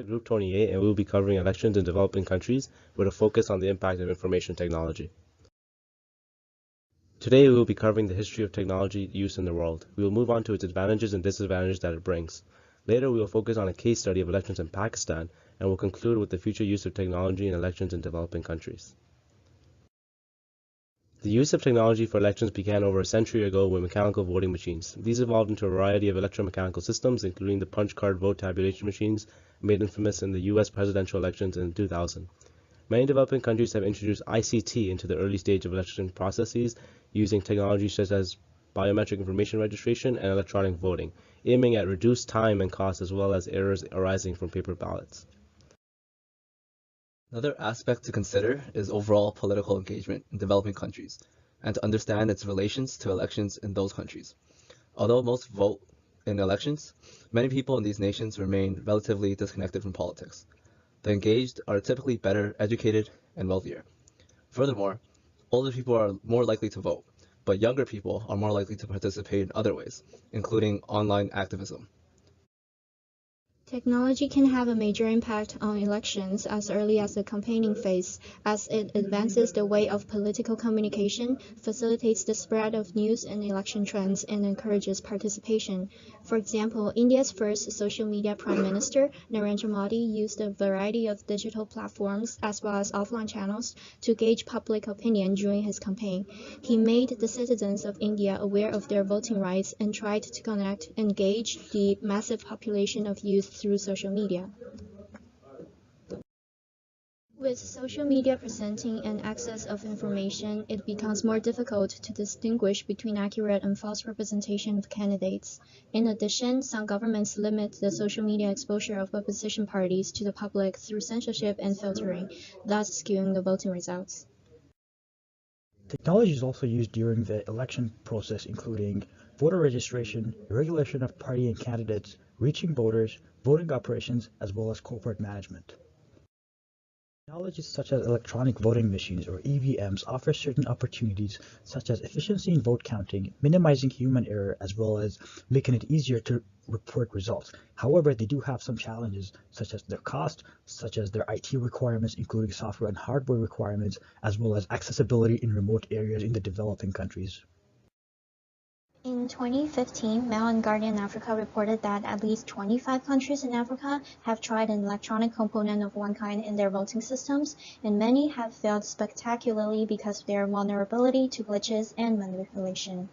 Group 28, and we will be covering elections in developing countries with a focus on the impact of information technology. Today we will be covering the history of technology use in the world. We will move on to its advantages and disadvantages that it brings. Later we will focus on a case study of elections in Pakistan, and will conclude with the future use of technology in elections in developing countries. The use of technology for elections began over a century ago with mechanical voting machines. These evolved into a variety of electromechanical systems, including the punch card vote tabulation machines, made infamous in the US presidential elections in 2000. Many developing countries have introduced ICT into the early stage of election processes using technologies such as biometric information registration and electronic voting, aiming at reduced time and cost as well as errors arising from paper ballots. Another aspect to consider is overall political engagement in developing countries, and to understand its relations to elections in those countries. Although most vote in elections, many people in these nations remain relatively disconnected from politics. The engaged are typically better educated and wealthier. Furthermore, older people are more likely to vote, but younger people are more likely to participate in other ways, including online activism. Technology can have a major impact on elections as early as the campaigning phase, as it advances the way of political communication, facilitates the spread of news and election trends, and encourages participation. For example, India's first social media prime minister, Narendra Modi, used a variety of digital platforms as well as offline channels to gauge public opinion during his campaign. He made the citizens of India aware of their voting rights and tried to connect and engage the massive population of youth through social media. With social media presenting an excess of information, it becomes more difficult to distinguish between accurate and false representation of candidates. In addition, some governments limit the social media exposure of opposition parties to the public through censorship and filtering, thus skewing the voting results. Technology is also used during the election process, including voter registration, regulation of party and candidates, reaching voters, voting operations, as well as corporate management. Technologies such as electronic voting machines or EVMs offer certain opportunities such as efficiency in vote counting, minimizing human error, as well as making it easier to report results. However, they do have some challenges such as their cost, such as their IT requirements, including software and hardware requirements, as well as accessibility in remote areas in the developing countries. In 2015, Mail and Guardian Africa reported that at least 25 countries in Africa have tried an electronic component of one kind in their voting systems, and many have failed spectacularly because of their vulnerability to glitches and manipulation.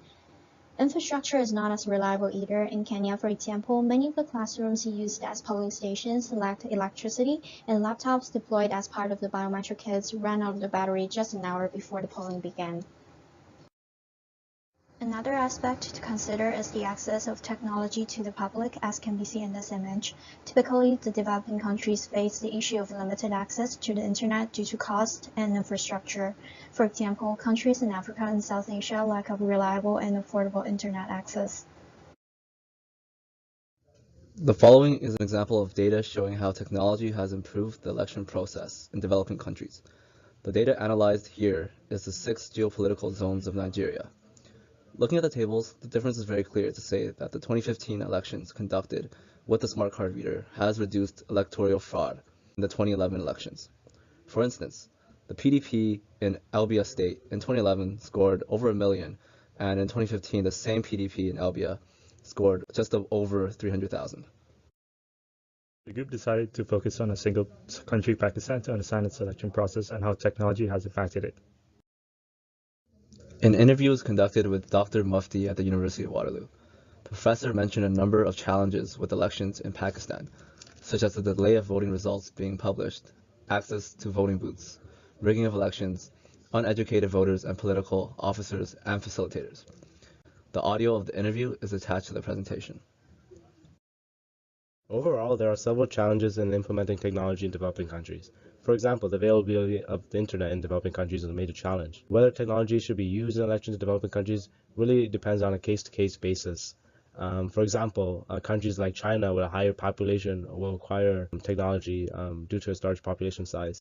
Infrastructure is not as reliable either. In Kenya, for example, many of the classrooms used as polling stations lacked electricity, and laptops deployed as part of the biometric kits ran out of the battery just an hour before the polling began. Another aspect to consider is the access of technology to the public, as can be seen in this image. Typically, the developing countries face the issue of limited access to the internet due to cost and infrastructure. For example, countries in Africa and South Asia lack of reliable and affordable internet access. The following is an example of data showing how technology has improved the election process in developing countries. The data analyzed here is the 6 geopolitical zones of Nigeria. Looking at the tables, the difference is very clear to say that the 2015 elections conducted with the smart card reader has reduced electoral fraud in the 2011 elections. For instance, the PDP in Elbia State in 2011 scored over 1 million, and in 2015 the same PDP in Elbia scored just over 300,000. The group decided to focus on a single country, Pakistan, to understand its election process and how technology has impacted it. In interviews conducted with Dr. Mufti at the University of Waterloo, the professor mentioned a number of challenges with elections in Pakistan, such as the delay of voting results being published, access to voting booths, rigging of elections, uneducated voters and political officers and facilitators. The audio of the interview is attached to the presentation. Overall, there are several challenges in implementing technology in developing countries. For example, the availability of the internet in developing countries is a major challenge. Whether technology should be used in elections in developing countries really depends on a case-to-case basis. For example, countries like China with a higher population will require technology due to its large population size.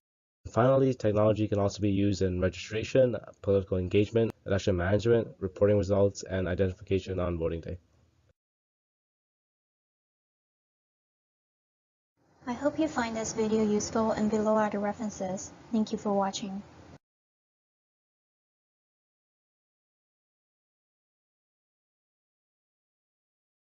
Finally, technology can also be used in registration, political engagement, election management, reporting results, and identification on voting day. I hope you find this video useful, and below are the references. Thank you for watching.